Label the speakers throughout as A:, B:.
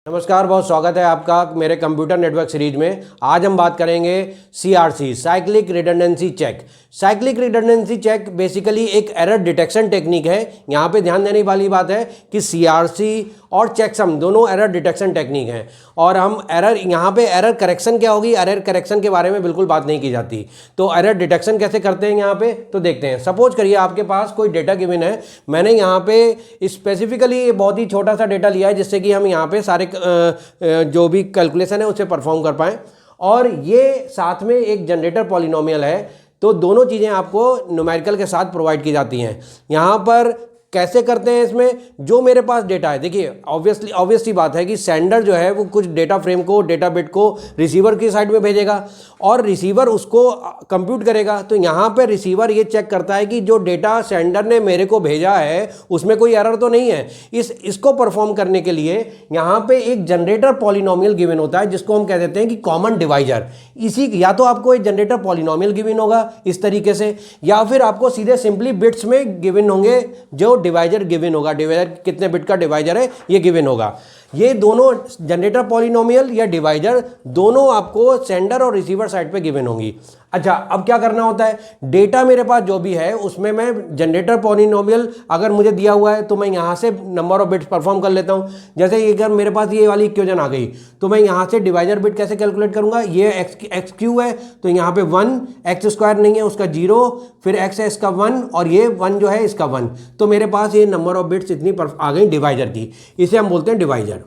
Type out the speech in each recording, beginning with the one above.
A: नमस्कार, बहुत स्वागत है आपका मेरे कंप्यूटर नेटवर्क सीरीज में। आज हम बात करेंगे CRC, cyclic redundancy check. Cyclic redundancy check basically एक एरर डिटेक्शन टेक्निक है। यहाँ पे ध्यान देने वाली बात है कि सीआरसी और चेकसम दोनों एरर डिटेक्शन टेक्निक हैं और हम एरर यहाँ पे एरर करेक्शन क्या होगी, एरर करेक्शन के बारे में बिल्कुल बात नहीं की जाती। तो एरर डिटेक्शन कैसे करते हैं यहाँ पे, तो देखते हैं। सपोज करिए आपके पास कोई डेटा गिवन है। मैंने यहाँ पे स्पेसिफिकली बहुत ही छोटा सा डेटा लिया है जिससे कि हम यहाँ पे सारे जो भी कैलकुलेशन है उसे परफॉर्म कर पाएँ। और ये साथ में एक जनरेटर पॉलिनोमियल है, तो दोनों चीज़ें आपको न्यूमेरिकल के साथ प्रोवाइड की जाती हैं। यहाँ पर कैसे करते हैं इसमें, जो मेरे पास डेटा है, देखिए ऑब्वियसली बात है कि सेंडर जो है वो कुछ डेटा फ्रेम को, डेटा बिट को रिसीवर की साइड में भेजेगा और रिसीवर उसको कंप्यूट करेगा। तो यहाँ पे रिसीवर ये चेक करता है कि जो डेटा सेंडर ने मेरे को भेजा है उसमें कोई एरर तो नहीं है। इसको परफॉर्म करने के लिए यहाँ पे एक जनरेटर पॉलिनोमियल गिवन होता है जिसको हम कह देते हैं कि कॉमन डिवाइजर। इसी या तो आपको एक जनरेटर पॉलिनोमियल गिवन होगा इस तरीके से, या फिर आपको सीधे सिंपली बिट्स में गिवन होंगे जो डिवाइजर गिवन होगा। डिवाइजर कितने बिट का डिवाइजर है ये गिवन होगा। ये दोनों जनरेटर पॉलिनोमियल या डिवाइजर दोनों आपको सेंडर और रिसीवर साइड पे गिवन होंगी। अच्छा, अब क्या करना होता है, डेटा मेरे पास जो भी है उसमें मैं जनरेटर पॉलिनोमियल अगर मुझे दिया हुआ है तो मैं यहाँ से नंबर ऑफ बिट्स परफॉर्म कर लेता हूँ। जैसे अगर मेरे पास ये वाली इक्वेशन आ गई तो मैं यहाँ से डिवाइजर बिट कैसे कैलकुलेट करूँगा। ये एक्स क्यू है तो यहाँ पे 1, एक्स स्क्वायर नहीं है उसका 0, फिर एक्स है इसका 1 और ये 1 जो है इसका 1। तो मेरे पास ये नंबर ऑफ बिट्स इतनी आ गई डिवाइजर की। इसे हम बोलते हैं डिवाइजर।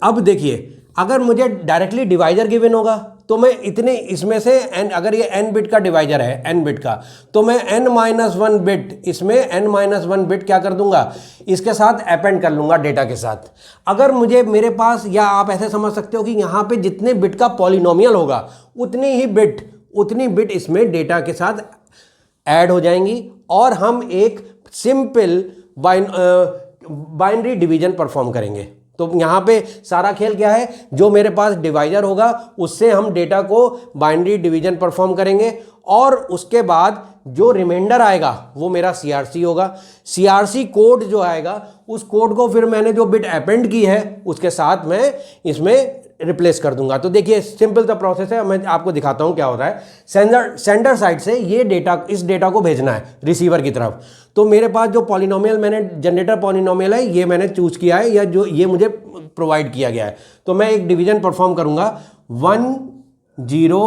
A: अब देखिए, अगर मुझे डायरेक्टली डिवाइजर गिवन होगा तो मैं इतने इसमें से n, अगर ये n बिट का डिवाइजर है n बिट का, तो मैं n-1 बिट इसमें n-1 बिट क्या कर दूंगा, इसके साथ अपेंड कर लूंगा डेटा के साथ। अगर मुझे मेरे पास, या आप ऐसे समझ सकते हो कि यहाँ पे जितने बिट का पॉलिनोमियल होगा उतनी बिट इसमें डेटा के साथ ऐड हो जाएंगी और हम एक सिंपल बाइनरी डिवीजन परफॉर्म करेंगे। तो यहाँ पे सारा खेल क्या है, जो मेरे पास डिवाइजर होगा उससे हम डेटा को बाइनरी डिवीजन परफॉर्म करेंगे और उसके बाद जो रिमाइंडर आएगा वो मेरा सीआरसी होगा। सीआरसी कोड जो आएगा उस कोड को फिर मैंने जो बिट अपेंड की है उसके साथ मैं इसमें रिप्लेस कर दूंगा। तो देखिए सिंपल सा प्रोसेस है, मैं आपको दिखाता हूं क्या होता है। सेंडर साइड से ये डेटा, इस डेटा को भेजना है रिसीवर की तरफ। तो मेरे पास जो पॉलिनोमियल मैंने जनरेटर पॉलिनोमियल है ये मैंने चूज किया है, या जो ये मुझे प्रोवाइड किया गया है। तो मैं एक डिवीजन परफॉर्म करूंगा 1 0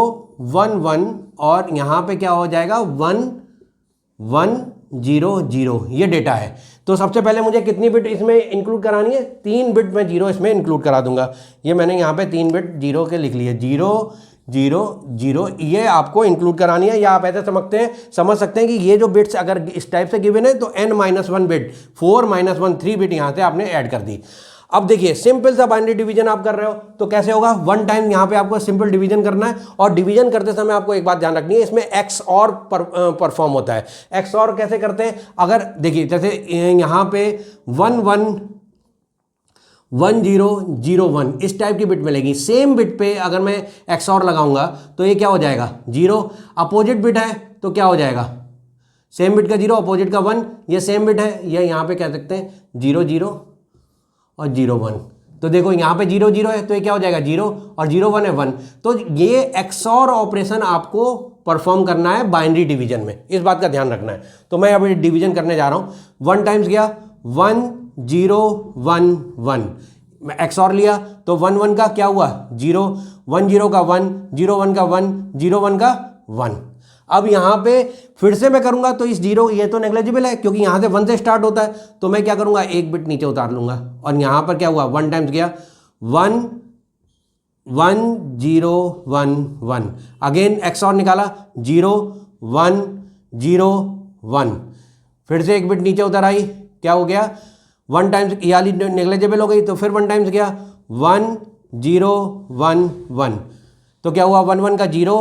A: 1 1 और यहाँ पे क्या हो जाएगा 1 1 0 0, ये डेटा है। तो सबसे पहले मुझे कितनी बिट इसमें इंक्लूड करानी है, 3 बिट मैं 0 इसमें इंक्लूड करा दूंगा। ये मैंने यहाँ पे 3 बिट 0 के लिख लिए, 0 0 0, ये आपको इंक्लूड करानी है। या आप ऐसे समझ सकते हैं कि ये जो बिट्स अगर इस टाइप से गिवन है तो n-1 बिट, 4-1 3 बिट यहाँ से आपने ऐड कर दी। अब देखिए सिंपल सा बाइनरी डिवीजन आप कर रहे हो तो कैसे होगा, 1 टाइम यहाँ पे आपको सिंपल डिवीजन करना है। और डिवीजन करते समय आपको एक बात ध्यान रखनी है, इसमें एक्स और परफॉर्म होता है। एक्स और कैसे करते हैं, अगर देखिए जैसे यहाँ पे 1 1 1 0 0 1 इस टाइप की बिट मिलेगी। सेम बिट पे अगर मैं एक्स और लगाऊंगा तो ये क्या हो जाएगा 0। अपोजिट बिट है तो क्या हो जाएगा, सेम बिट का 0 अपोजिट का 1। ये सेम बिट है, ये यहाँ पे कह सकते हैं 0 0 और 0 1। तो देखो यहाँ पे 0 0 है तो ये क्या हो जाएगा 0 और 0 1 है 1। तो ये एक्सऑर ऑपरेशन आपको परफॉर्म करना है बाइनरी डिवीजन में, इस बात का ध्यान रखना है। तो मैं अभी डिवीजन करने जा रहा हूँ। 1 टाइम्स गया 1 0 1 1, मैं एक्सऑर लिया तो 1 1 का क्या हुआ 0, 1 0 का 1, 0 1 का 1, 0 1 का 1। अब यहाँ पे फिर से मैं करूंगा तो इस 0, ये तो नेग्लिजिबल है क्योंकि यहाँ से 1 से स्टार्ट होता है। तो मैं क्या करूंगा, एक बिट नीचे उतार लूंगा और यहाँ पर क्या हुआ 1 टाइम्स गया 1 1 0 1 1, अगेन एक्स और निकाला 0 1 0 1, फिर से एक बिट नीचे उतर आई, क्या हो गया 1 टाइम्स, ये वाली नेग्लिजिबल हो गई तो फिर 1 टाइम्स गया 1 0 1 1। तो क्या हुआ 1 1 का 0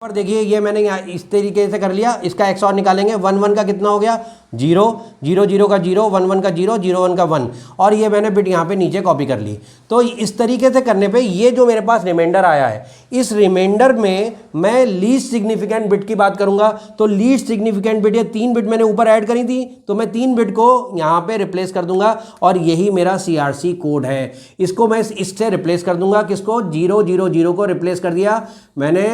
A: पर देखिए ये मैंने यहाँ इस तरीके से कर लिया। इसका एक्स और निकालेंगे, 1 1 का कितना हो गया 0 0 0 का 0 1 1 का 0 0 1 का 1 और ये मैंने बिट यहाँ पे नीचे कॉपी कर ली। तो इस तरीके से करने पे ये जो मेरे पास रिमाइंडर आया है, इस रिमाइंडर में मैं लीस्ट सिग्निफिकेंट बिट की बात करूंगा। तो लीस्ट सिग्निफिकेंट बिट, ये 3 बिट मैंने ऊपर ऐड करी थी, तो मैं 3 बिट को यहाँ पे रिप्लेस कर दूंगा और यही मेरा CRC कोड है। इसको मैं इससे रिप्लेस कर दूंगा, किसको, 0 0 0 को रिप्लेस कर दिया मैंने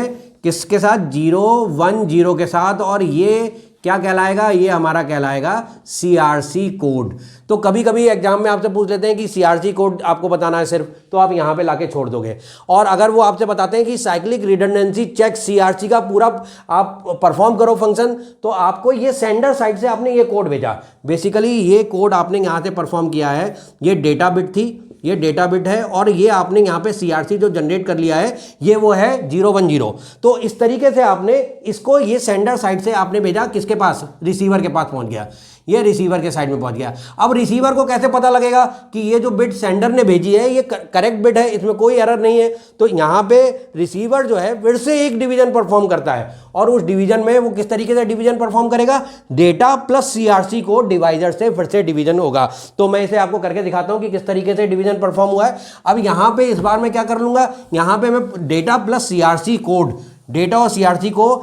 A: किसके साथ, 0 1 0 के साथ, और ये क्या कहलाएगा, ये हमारा कहलाएगा CRC कोड। तो कभी कभी एग्जाम में आपसे पूछ लेते हैं कि CRC कोड आपको बताना है सिर्फ, तो आप यहाँ पे लाके छोड़ दोगे। और अगर वो आपसे बताते हैं कि साइक्लिक रिडंडेंसी चेक CRC का पूरा आप परफॉर्म करो फंक्शन, तो आपको ये सेंडर साइड से आपने ये कोड भेजा, बेसिकली ये कोड आपने यहाँ से परफॉर्म किया है, ये डेटा बिट थी, ये डेटा बिट है, और ये आपने यहाँ पे CRC जो जनरेट कर लिया है ये वो है 0 1 0। तो इस तरीके से आपने इसको ये सेंडर साइड से आपने भेजा, किसके पास, रिसीवर के पास पहुंच गया, ये रिसीवर के साइड में पहुंच गया। अब रिसीवर को कैसे पता लगेगा कि ये जो बिट सेंडर ने भेजी है ये करेक्ट बिट है, इसमें कोई एरर नहीं है। तो यहाँ पे रिसीवर जो है फिर से एक डिवीजन परफॉर्म करता है, और उस डिवीजन में वो किस तरीके से डिवीजन परफॉर्म करेगा, डेटा प्लस CRC को डिवाइजर से फिर से डिवीजन होगा। तो मैं इसे आपको करके दिखाता हूँ कि किस तरीके से डिवीजन परफॉर्म हुआ है। अब यहाँ पे इस बार मैं क्या कर लूँगा, यहाँ पे मैं data plus CRC code, data और CRC को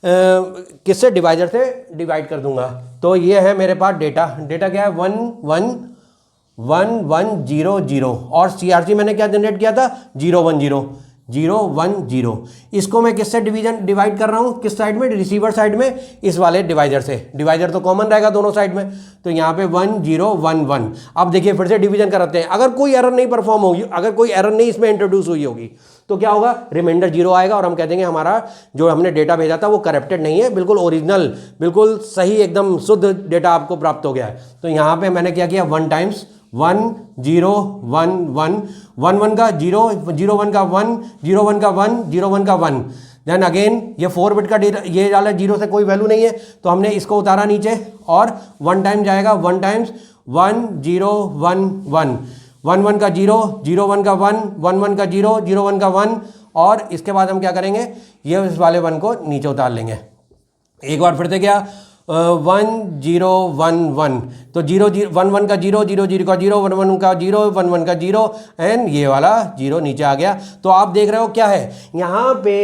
A: किससे, डिवाइजर से डिवाइड कर दूंगा। तो ये है मेरे पास डेटा, डेटा क्या है 1 1 1 1 0 0, और CRC मैंने क्या जनरेट किया था 0 1 0 0 1 0। इसको मैं किससे डिवाइड कर रहा हूँ, किस साइड में, रिसीवर साइड में, इस वाले डिवाइजर से। डिवाइजर तो कॉमन रहेगा दोनों साइड में, तो यहाँ पे 1 0 1 1। अब देखिए फिर से डिवीजन कराते हैं, अगर कोई एरर नहीं परफॉर्म होगी, अगर कोई एरर नहीं इसमें इंट्रोड्यूस हुई होगी, तो क्या होगा, रिमाइंडर 0 आएगा और हम कह देंगे हमारा जो हमने डेटा भेजा था वो करप्टेड नहीं है, बिल्कुल ओरिजिनल, बिल्कुल सही, एकदम शुद्ध डेटा आपको प्राप्त हो गया है। तो यहाँ पे मैंने क्या किया, 1 टाइम्स 1 0 1 1 1 1 का 0 0 1 का 1 0 1 का 1 0 1 का 1, देन अगेन ये 4 बिट का ये डाला, 0 से कोई वैल्यू नहीं है, तो हमने इसको उतारा नीचे, और 1 टाइम जाएगा, 1 टाइम्स 1 0 1 1 1 1 का 0 0 1 का 1 1 1 का 0 0 1 का 1, और इसके बाद हम क्या करेंगे, ये इस वाले 1 को नीचे उतार लेंगे। एक बार फिर से क्या, 1 0 1 1, तो 0 1 1 का 0 0 0 का 0 1 1 का 0 1 1 का 0, एंड ये वाला 0 नीचे आ गया। तो आप देख रहे हो क्या है, यहाँ पे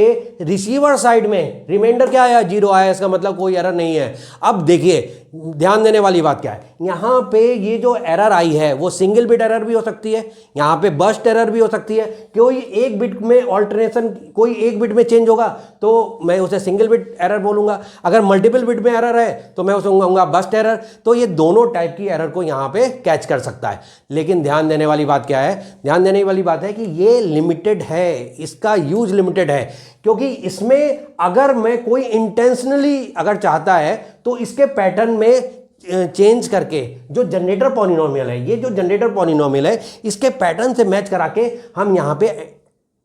A: रिसीवर साइड में रिमाइंडर क्या आया, 0 आया, इसका मतलब कोई एरर नहीं है। अब देखिए ध्यान देने वाली बात क्या है, यहाँ पे ये जो एरर आई है वो सिंगल बिट एरर भी हो सकती है, यहाँ पे बर्स्ट एरर भी हो सकती है, कोई एक बिट में ऑल्टरनेशन, कोई एक बिट में चेंज होगा तो मैं उसे सिंगल बिट एरर बोलूंगा, अगर मल्टीपल बिट में एरर है तो मैं उसे कहूंगा बर्स्ट एरर। तो ये दोनों टाइप की एरर को यहाँ पे कैच कर सकता है। लेकिन ध्यान देने वाली बात क्या है, ध्यान देने वाली बात है कि ये लिमिटेड है, इसका यूज लिमिटेड है, क्योंकि इसमें अगर मैं कोई इंटेंशनली अगर चाहता है तो इसके पैटर्न में चेंज करके जो जनरेटर पॉलिनोमियल है, ये जो जनरेटर पॉलिनोमियल है इसके पैटर्न से मैच करा के हम यहाँ पे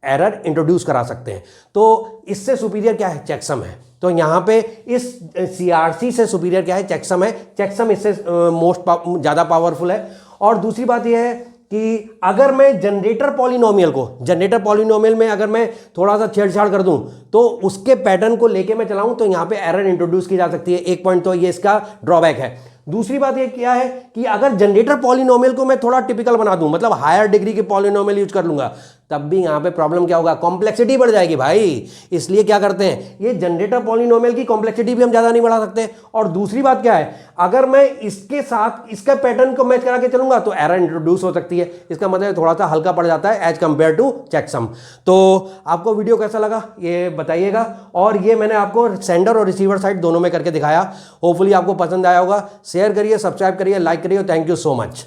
A: एरर इंट्रोड्यूस करा सकते हैं। तो इससे सुपीरियर क्या है, चेकसम है। तो यहाँ पे इस CRC से सुपीरियर क्या है, चेकसम है। चेकसम इससे मोस्ट ज़्यादा पावरफुल है। और दूसरी बात यह है कि अगर मैं जनरेटर पॉलिनोमियल में अगर मैं थोड़ा सा छेड़छाड़ कर दूं तो उसके पैटर्न को लेके मैं चलाऊं तो यहाँ पे एरर इंट्रोड्यूस की जा सकती है। एक पॉइंट तो ये इसका ड्रॉबैक है। दूसरी बात ये क्या है कि अगर जनरेटर पॉलिनोमियल को मैं थोड़ा टिपिकल बना दूं, मतलब हायर डिग्री के पॉलिनोमियल यूज कर लूंगा, तब भी यहाँ पे प्रॉब्लम क्या होगा, कॉम्प्लेक्सिटी बढ़ जाएगी भाई। इसलिए क्या करते हैं, ये जनरेटर पॉलिनोमियल की कॉम्प्लेक्सिटी भी हम ज़्यादा नहीं बढ़ा सकते। और दूसरी बात क्या है, अगर मैं इसके साथ इसका पैटर्न को मैच करा के चलूंगा तो एरर इंट्रोड्यूस हो सकती है। इसका मतलब थोड़ा सा हल्का पड़ जाता है एज कंपेयर टू चेकसम। तो आपको वीडियो कैसा लगा ये बताइएगा। और ये मैंने आपको सेंडर और रिसीवर साइड दोनों में करके दिखाया। होपफुली आपको पसंद आया होगा। शेयर करिए, सब्सक्राइब करिए, लाइक करिए। Thank you so much.